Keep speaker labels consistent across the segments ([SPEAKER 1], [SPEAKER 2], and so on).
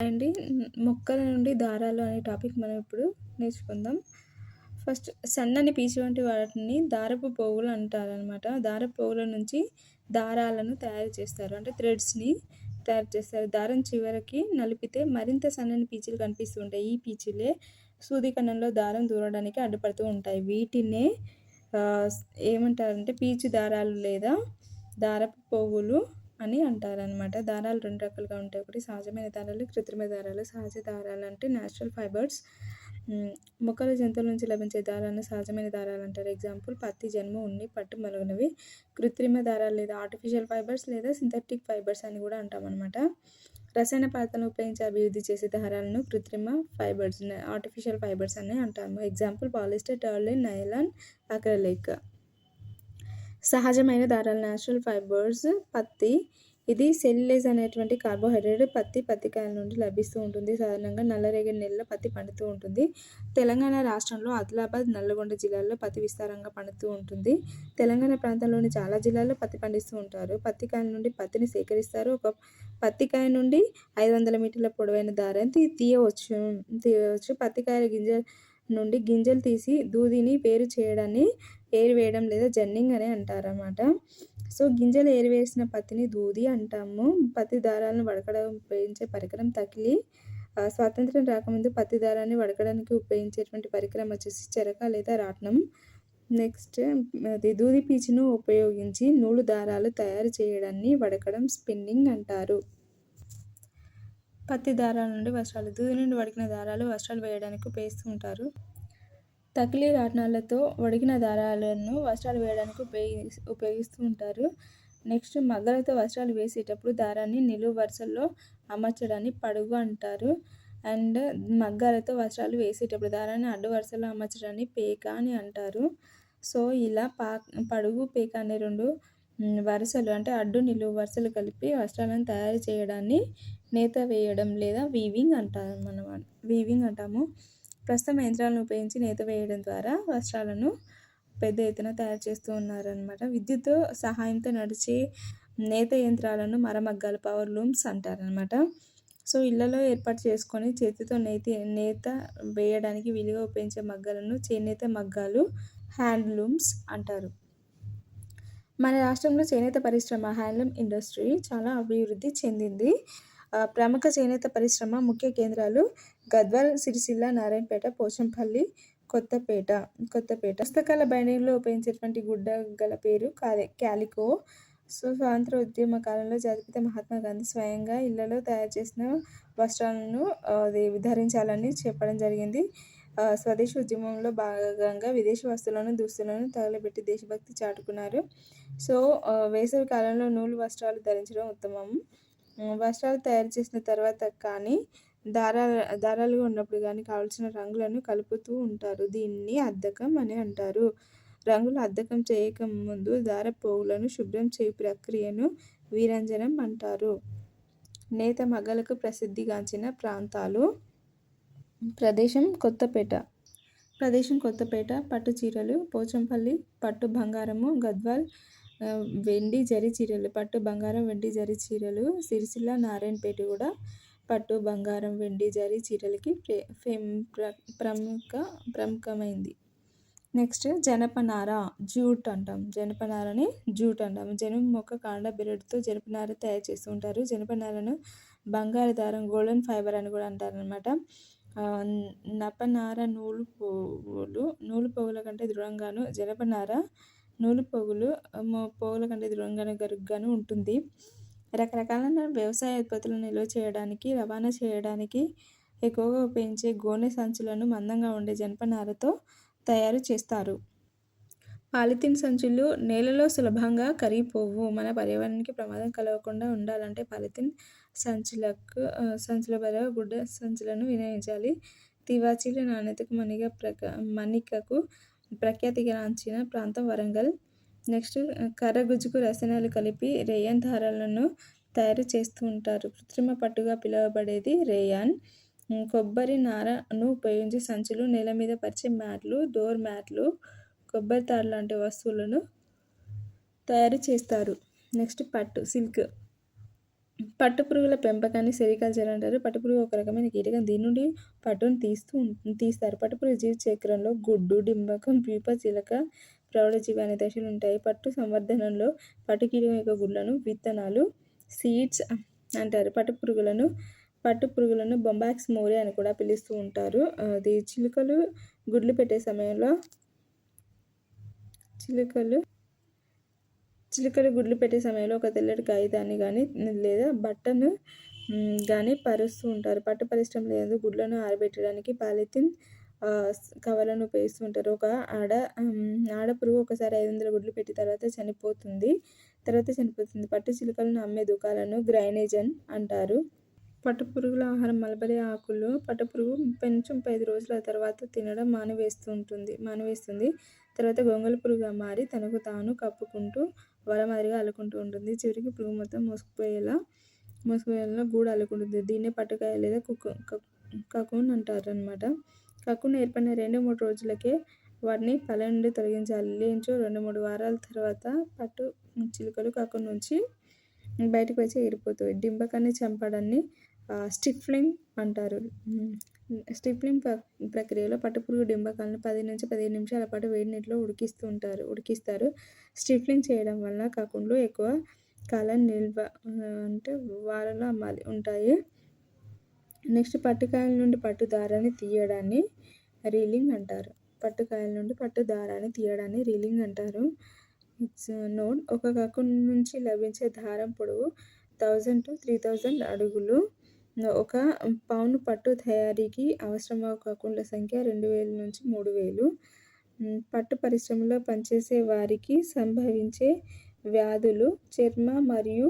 [SPEAKER 1] అండి. మొక్కల నుండి దారాలు అనే టాపిక్ మనం ఇప్పుడు నేర్చుకుందాం. ఫస్ట్ సన్నని పీచు వంటి వాటిని దారపు పోగులు అంటారనమాట. దారపు పోగుల నుంచి దారాలను తయారు చేస్తారు. అంటే థ్రెడ్స్‌ని తయారు చేస్తారు. దారం చివరకి నలిపితే మరింత సన్నని పీచులు కనిపిస్తూ ఉంటాయి. ఈ పీచులే సూది కణంలో దారం దూరడానికి అడ్డుపడుతూ ఉంటాయి. వీటినే ఆహ్, ఏమంటారంటే పీచు దారాలు లేదా దారపు పోగులు అని అంటారనమాట. దారాలు 2 రకాలుగా ఉంటాయి. ఒకటి సహజమైన దారాలు, కృత్రిమ దారాలు. సహజ దారాలు అంటే న్యాచురల్ ఫైబర్స్. మొక్కలు, జంతువుల నుంచి లభించే దారాలను సహజమైన దారాలు అంటారు. ఎగ్జాంపుల్ పత్తి, జనుము, ఉన్ని, పట్టు మొదలగునవి. కృత్రిమ దారాలు లేదా ఆర్టిఫిషియల్ ఫైబర్స్ లేదా సింథటిక్ ఫైబర్స్ అని కూడా అంటామనమాట. రసాయన పదార్థాలను ఉపయోగించి అభివృద్ధి చేసే దారాలను కృత్రిమ ఫైబర్స్, ఆర్టిఫిషియల్ ఫైబర్స్ అని అంటాము. Example polyester, terylene, nylon, acrylic. సహజమైన దారాలు న్యాచురల్ ఫైబర్స్. పత్తి, ఇది సెల్యులోజ్ అనేటువంటి కార్బోహైడ్రేట్ పత్తి కాయల నుండి లభిస్తూ ఉంటుంది. సాధారణంగా నల్లరేగడి నేలలో పత్తి పండుతూ ఉంటుంది. తెలంగాణ రాష్ట్రంలో ఆదిలాబాద్, నల్లగొండ జిల్లాల్లో పత్తి విస్తారంగా పండుతూ ఉంటుంది. తెలంగాణ ప్రాంతంలోని చాలా జిల్లాల్లో పత్తి పండిస్తూ ఉంటారు. పత్తి కాయల నుండి పత్తిని సేకరిస్తారు. ఒక పత్తి కాయ నుండి 500 మీటర్ల పొడవైన దారాన్ని తీయవచ్చు. పత్తి కాయల నుండి గింజలు తీసి దూదిని ఏరివేయడం లేదా జన్నింగ్ అని అంటారన్నమాట. సో గింజలు ఏరివేసిన పత్తిని దూది అంటాము. పత్తి దారాలను వడకడం ఉపయోగించే పరికరం తకిలీ. స్వాతంత్రం రాకముందు పత్తి దారాన్ని వడకడానికి ఉపయోగించేటువంటి పరికరం వచ్చేసి చెరక లేదా రాట్నం. నెక్స్ట్ దూది పీచును ఉపయోగించి నూలు దారాలు తయారు చేయడాన్ని వడకడం, స్పిన్నింగ్ అంటారు. పత్తి దారాల నుండి వస్త్రాలు. దూది నుండి వడికిన దారాలు వస్త్రాలు వేయడానికి ఉపయోగిస్తూ ఉంటారు. తకిలీ రాట్నాలతో వడికిన దారాలను వస్త్రాలు వేయడానికి ఉపయోగిస్తూ ఉంటారు. నెక్స్ట్ మగ్గలతో వస్త్రాలు వేసేటప్పుడు దారాన్ని నిలువు వరుసల్లో అమర్చడాన్ని పడుగు అంటారు. అండ్ మగ్గాలతో వస్త్రాలు వేసేటప్పుడు దారాన్ని అడ్డు వరుసలో అమర్చడాన్ని పేక అని అంటారు. సో ఇలా పడుగు, పేక అనే 2 వరుసలు అంటే అడ్డు, నిలువు వరుసలు కలిపి వస్త్రాలను తయారు చేయడాన్ని నేత వేయడం లేదా వీవింగ్ అంటాము. ప్రస్తుతం యంత్రాలను ఉపయోగించి నేత వేయడం ద్వారా వస్త్రాలను పెద్ద ఎత్తున తయారు చేస్తూ ఉన్నారనమాట. విద్యుత్ సహాయంతో నడిచే నేత యంత్రాలను మరమగ్గాలు, పవర్ లూమ్స్ అంటారనమాట. సో ఇళ్లలో ఏర్పాటు చేసుకొని చేతితో నేత వేయడానికి వీలుగా ఉపయోగించే మగ్గాలను చేనేత మగ్గాలు, హ్యాండ్ లూమ్స్ అంటారు. మన రాష్ట్రంలో చేనేత పరిశ్రమ, హ్యాండ్లూమ్ ఇండస్ట్రీ చాలా అభివృద్ధి చెందింది. ప్రముఖ చేనేత పరిశ్రమ ముఖ్య కేంద్రాలు గద్వాల్, సిరిసిల్ల, నారాయణపేట, పోచంపల్లి, కొత్తపేట. హస్తకళ బైండింగ్లో ఉపయోగించేటువంటి గుడ్డ గల పేరు క్యాలికో. సో స్వాతంత్ర ఉద్యమ కాలంలో జాతిపిత మహాత్మా గాంధీ స్వయంగా ఇళ్లలో తయారు చేసిన వస్త్రాలను ధరించాలని చెప్పడం జరిగింది. స్వదేశీ ఉద్యమంలో భాగంగా విదేశీ వస్తువులను, దుస్తులను తగలబెట్టి దేశభక్తి చాటుకున్నారు. సో వేసవి కాలంలో నూలు వస్త్రాలు ధరించడం ఉత్తమం. వస్త్రాలు తయారు చేసిన తర్వాత కానీ దారాలుగా ఉన్నప్పుడు కానీ కావలసిన రంగులను కలుపుతూ ఉంటారు. దీన్ని అద్దకం అని అంటారు. రంగులు అద్దకం చేయక ముందు దారపు పోగులను శుభ్రం చేయు ప్రక్రియను వీరంజనం అంటారు. నేత మగ్గలకు ప్రసిద్ధిగాంచిన ప్రాంతాలు. ప్రదేశం కొత్తపేట పట్టు చీరలు, పోచంపల్లి పట్టు బంగారము, గద్వాల్ వెండి జరీ చీరలు, పట్టు బంగారం వెండి జరీ చీరలు, సిరిసిల్ల, నారాయణపేట కూడా పట్టు బంగారం వెండి జరీ చీరలకి ప్రముఖమైంది. నెక్స్ట్ జనపనార, జూట్ అంటాం. జనపనారని జూట్ అంటాము. జనుము మొక్క కాండ బెరడుతో జనపనార తయారు చేస్తూ ఉంటారు. జనపనారను బంగారు దారం, గోల్డెన్ ఫైబర్ అని కూడా అంటారనమాట. నపనార నూలు పోగుల కంటే దృఢంగాను, జనపనార నూలు పోగుల కంటే దృఢంగాను, గరుగ్గాను ఉంటుంది. రకరకాల వ్యవసాయ ఉత్పత్తులను నిల్వ చేయడానికి, రవాణా చేయడానికి ఎక్కువగా ఉపయోగించే గోనె సంచులను మందంగా ఉండే జనపనారతో తయారు చేస్తారు. పాలిథిన్ సంచులు నేలలో సులభంగా కరిగిపోవు. మన పర్యావరణానికి ప్రమాదం కలగకుండా ఉండాలంటే పాలిథిన్ సంచుల బదులుగా గుడ్డ సంచులను వినియోగించాలి. తివాచీల నాణ్యతకు మన్నికకు ప్రఖ్యాతిగాంచిన ప్రాంతం వరంగల్. నెక్స్ట్ కర్రగుజ్జుకు రసాయనాలు కలిపి రేయాన్ దారాలను తయారు చేస్తూ ఉంటారు. కృత్రిమ పట్టుగా పిలువబడేది రేయాన్. కొబ్బరి నారను ఉపయోగించి సంచులు, నేల మీద పరిచే మ్యాట్లు, డోర్ మ్యాట్లు, కొబ్బరి తాడు లాంటి వస్తువులను తయారు చేస్తారు. Next silk. పట్టుపురుగుల పెంపకాన్ని సెరికల్చర్ అంటారు. పట్టుపురుగు ఒక రకమైన కీటకం. దీని నుండి పట్టును తీస్తారు. పట్టుపురుగు జీవిత చక్రంలో గుడ్డు, డింబకం, ప్యూప, చిలక, ప్రౌఢజీవి అనే దశలు ఉంటాయి. పట్టు సంవర్ధనంలో పట్టు కీటకం యొక్క గుడ్లను విత్తనాలు సీడ్స్ అంటారు. పట్టుపురుగులను బొంబాక్స్ మోరే అని కూడా పిలుస్తూ ఉంటారు. అది చిలుకలు గుడ్లు పెట్టే సమయంలో చిలుకలు గుడ్లు పెట్టే సమయంలో ఒక తెల్లటి కాగితాన్ని కానీ లేదా బట్టను కానీ పరుస్తూ ఉంటారు. పట్టు పరిశ్రమ లేదు గుడ్లను ఆరబెట్టడానికి పాలిథిన్ కవర్లను ఉపయోగిస్తూ ఉంటారు. ఒక ఆడపురుగు ఒకసారి 500 గుడ్లు పెట్టి తర్వాత చనిపోతుంది. పట్టు చిలుకలను అమ్మే దుకాణాలను గ్రైనేజన్ అంటారు. పట్టుపురుగుల ఆహారం మల్బరీ ఆకులు. పట్టుపురుగు 35 రోజుల తర్వాత తినడం మానివేస్తుంది. తర్వాత గొంగళి పురుగుగా మారి తనకు తాను కప్పుకుంటూ వల మాదిరిగా అల్లుకుంటూ ఉంటుంది. చివరికి పురుగు మొత్తం మోసుకుపోయేలా గూడు అల్లుకుంటుంది. దీన్నే పట్టుకాయ లేదా కకూన్ అంటారు అన్నమాట. కకూన్ ఏర్పడిన 2-3 రోజులకే వాటిని పళ్ళ నుండి తొలగించాలి. లేనిచో 2-3 వారాల తర్వాత పట్టు చిలుకలు కకూన్ నుంచి బయటకు వచ్చి ఎగిరిపోతాయి. డింబకాన్ని చంపడాన్ని స్టిఫ్లింగ్ అంటారు. స్టిఫ్లింగ్ ప్రక్రియలో పట్టుపురుగు డింబకాలను 10-15 నిమిషాల పాటు వేడి నీటిలో ఉడికిస్తారు. స్టిఫ్లింగ్ చేయడం వలన కకూన్లు ఎక్కువ కాలం నిల్వ వారంలో ఉంటాయి. నెక్స్ట్ పట్టుకాయల నుండి పట్టు దారాన్ని తీయడాన్ని రీలింగ్ అంటారు. రీలింగ్ అంటారు. నోట్ ఒక కకూన్ నుంచి లభించే దారం పొడవు 1000 to 3000 అడుగులు. 1 పౌండ్ పట్టు తయారీకి అవసరమయ్యే కకూన్ల సంఖ్య 2000 నుంచి 3000. పట్టు పరిశ్రమలో పనిచేసే వారికి సంభవించే వ్యాధులు చర్మ మరియు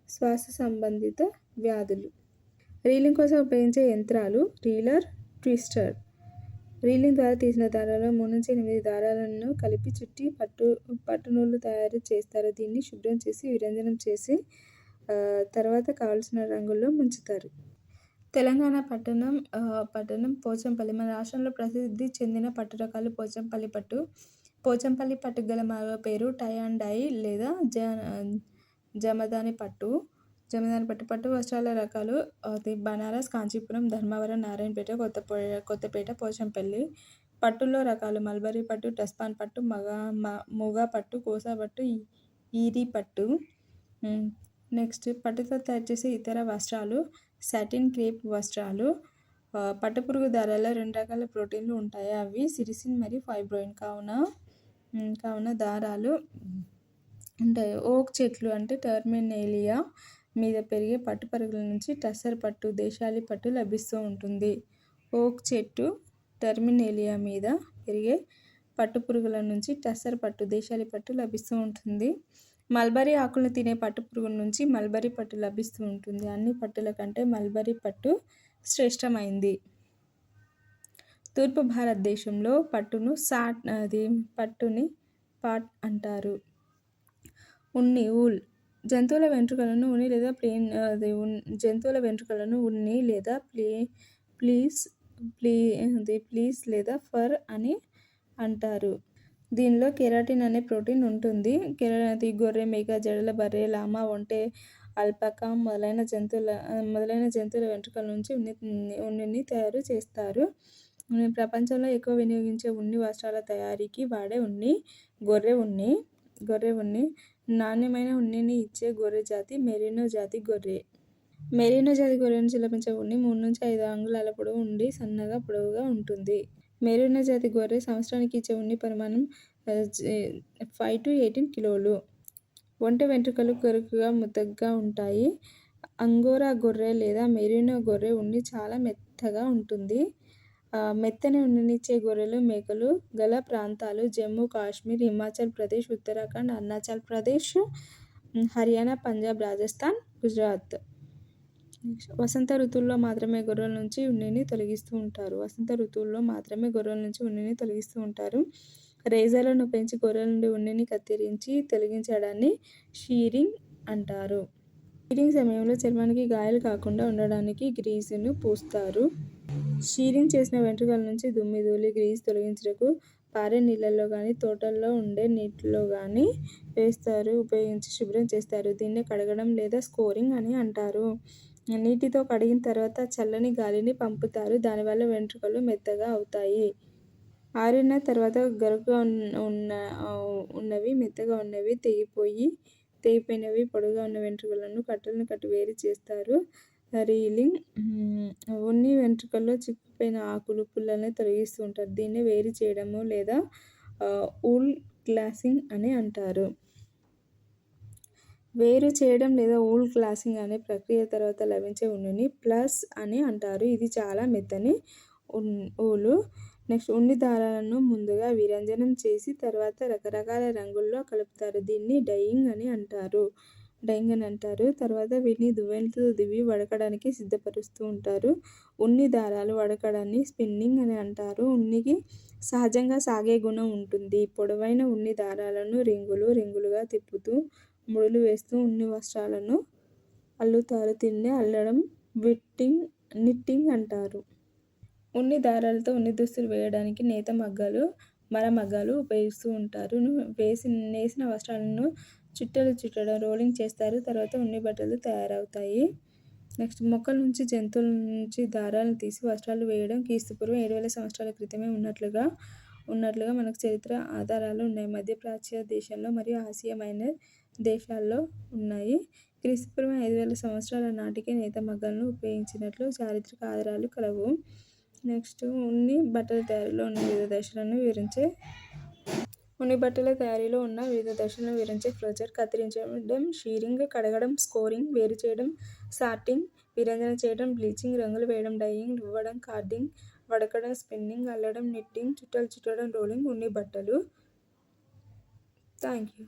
[SPEAKER 1] శ్వాస సంబంధిత వ్యాధులు. రీలింగ్ కోసం ఉపయోగించే యంత్రాలు రీలర్, ట్విస్టర్. రీలింగ్ ద్వారా తీసిన దారాల్లో 3-8 దారాలను కలిపి చుట్టి పట్టు నూలు తయారు చేస్తారు. దీన్ని శుభ్రం చేసి విరంజనం చేసి తర్వాత కావలసిన రంగుల్లో ముంచుతారు. తెలంగాణ పట్టణం పోచంపల్లి. మన రాష్ట్రంలో ప్రసిద్ధి చెందిన పట్టు రకాలు పోచంపల్లి పట్టు. పోచంపల్లి పట్టుకు గల మరో పేరు టై అండ్ డై లేదా జమదాని పట్టు. పట్టు వస్త్రాల రకాలు బనారస్, కాంచీపురం, ధర్మవరం, నారాయణపేట, కొత్తపేట, పోచంపల్లి. పట్టులో రకాలు మల్బరీ పట్టు, టస్పాన్ పట్టు, ముగా పట్టు, కోసా పట్టు, ఈరీ పట్టు. నెక్స్ట్ పట్టుతో తయారు చేసే ఇతర వస్త్రాలు సాటిన్, క్రేప్ వస్త్రాలు. పట్టుపురుగు దారాల్లో 2 రకాల ప్రోటీన్లు ఉంటాయి. అవి సిరిసిన్ మరియు ఫైబ్రోయిన్. కావున దారాలు ఉంటాయి. ఓక్ చెట్లు అంటే టర్మినేలియా మీద పెరిగే పట్టు పురుగుల నుంచి టస్సర్ పట్టు, దేశాలి పట్టు లభిస్తూ ఉంటుంది. ఓక్ చెట్టు టర్మినేలియా మీద పెరిగే పట్టు పురుగుల నుంచి టస్సర్ పట్టు, దేశాలి పట్టు లభిస్తూ ఉంటుంది. మల్బరీ ఆకులను తినే పట్టు పురుగుల నుంచి మల్బరీ పట్టు లభిస్తూ ఉంటుంది. అన్ని పట్టుల కంటే మల్బరీ పట్టు శ్రేష్టమైంది. తూర్పు భారతదేశంలో పట్టుని పాట్ అంటారు. ఉన్ని, ఊల్. జంతువుల వెంట్రుకలను ఉన్ని లేదా ఫ్లీస్ లేదా ఫర్ అని అంటారు. దీనిలో కెరాటిన్ అనే ప్రోటీన్ ఉంటుంది. గొర్రె, మేక, జడల, బర్రె, లామా, ఒంటె, అల్పాకా మొదలైన జంతువుల వెంట్రుకల నుంచి ఉన్నిని తయారు చేస్తారు. ప్రపంచంలో ఎక్కువ వినియోగించే ఉన్ని వస్త్రాల తయారీకి వాడే ఉన్ని గొర్రె ఉన్ని. నాణ్యమైన ఉన్నిని ఇచ్చే గొర్రె జాతి మెరినో జాతి గొర్రె. మెరినో జాతి గొర్రె నుంచి లభించే ఉన్ని 3-5 అంగుళాల పొడవు ఉండి సన్నగా పొడవుగా ఉంటుంది. మెరినో జాతి గొర్రె సంవత్సరానికి ఇచ్చే ఉన్ని పరిమాణం 5 to 18 కిలోలు. ఒంటె వెంట్రుకలు గరుకుగా ముద్దగా ఉంటాయి. అంగోరా గొర్రె లేదా మెరినో గొర్రె ఉన్ని చాలా మెత్తగా ఉంటుంది. మెత్తని ఉన్నినిచ్చే గొర్రెలు, మేకలు గల ప్రాంతాలు జమ్మూ కాశ్మీర్, హిమాచల్ ప్రదేశ్, ఉత్తరాఖండ్, అరుణాచల్ ప్రదేశ్, హర్యానా, పంజాబ్, రాజస్థాన్, గుజరాత్. వసంత ఋతువుల్లో మాత్రమే గొర్రెల నుంచి ఉన్నిని తొలగిస్తూ ఉంటారు. రేజర్లను ఉపయోగించి గొర్రెల నుండి ఉన్నిని కత్తిరించి తొలగించడాన్ని షీరింగ్ అంటారు. షీరింగ్ సమయంలో చర్మానికి గాయాలు కాకుండా ఉండడానికి గ్రీజును పూస్తారు. షీరింగ్ చేసిన వెంట్రుకల నుంచి దుమ్ము, ధూళి, గ్రీజు తొలగించుటకు పారే నీళ్ళల్లో కానీ తోటల్లో ఉండే నీటిలో కానీ ఉపయోగించి శుభ్రం చేస్తారు. దీన్ని కడగడం లేదా స్కోరింగ్ అని అంటారు. నీటితో కడిగిన తర్వాత చల్లని గాలిని పంపుతారు. దానివల్ల వెంట్రుకలు మెత్తగా అవుతాయి. ఆరిన తర్వాత గరుగ్గా ఉన్నవి మెత్తగా ఉన్నవి తెగిపోయినవి పొడుగా ఉన్న వెంట్రుకలను కట్టలను కట్టి వేరు చేస్తారు. రీలింగ్ ఉన్ని వెంట్రుకల్లో చిక్కుపోయిన ఆకులు పుల్లల్ని తొలగిస్తూ ఉంటారు. దీన్ని వేరు చేయడము లేదా ఊల్ గ్లాసింగ్ అని అంటారు. వేరు చేయడం లేదా ఊల్ గ్లాసింగ్ అనే ప్రక్రియ తర్వాత లభించే ఉన్నిని ప్లస్ అని అంటారు. ఇది చాలా మెత్తని ఊలు. నెక్స్ట్ ఉన్ని దారాలను ముందుగా విరంజనం చేసి తర్వాత రకరకాల రంగుల్లో కలుపుతారు. దీన్ని డైయింగ్ అని అంటారు. తర్వాత వీటిని దువ్వెనతో దువ్వి వడకడానికి సిద్ధపరుస్తూ ఉంటారు. ఉన్ని దారాలు వడకడాన్ని స్పిన్నింగ్ అని అంటారు. ఉన్నికి సహజంగా సాగే గుణం ఉంటుంది. పొడవైన ఉన్ని దారాలను రింగులుగా తిప్పుతూ ముడులు వేస్తూ ఉన్ని వస్త్రాలను అల్లుతారు. దీన్నే అల్లడం నిట్టింగ్ అంటారు. ఉన్ని దారాలతో ఉన్ని దుస్తులు వేయడానికి నేత మగ్గాలు, మర మగ్గాలు ఉపయోగిస్తూ ఉంటారు. నేసిన వస్త్రాలను చుట్టడం రోలింగ్ చేస్తారు. తర్వాత ఉన్ని బట్టలు తయారవుతాయి. నెక్స్ట్ మొక్కల నుంచి జంతువుల నుంచి దారాలను తీసి వస్త్రాలు వేయడం క్రీస్తుపూర్వం 7000 సంవత్సరాల క్రితమే ఉన్నట్లుగా మనకు చరిత్ర ఆధారాలు ఉన్నాయి. మధ్యప్రాచ్య దేశాల్లో మరియు ఆసియా మైనర్ దేశాల్లో ఉన్నాయి. క్రీస్తుపూర్వం 5000 సంవత్సరాల నాటికే నేత మగ్గాలను ఉపయోగించినట్లు చారిత్రక ఆధారాలు కలవు. నెక్స్ట్ ఉన్ని బట్టల తయారీలో ఉన్న వివిధ దశలను వివరించే ఫ్లోచార్ట్. కత్తిరించడం, షీరింగ్, కడగడం, స్కోరింగ్, వేరు చేయడం, సార్టింగ్, విరంజన చేయడం, బ్లీచింగ్, రంగులు వేయడం, డైయింగ్, రువ్వడం, కార్డింగ్, వడకడం, స్పిన్నింగ్, అల్లడం, నిట్టింగ్, చుట్టడం, రోలింగ్, ఉన్ని బట్టలు. Thank you.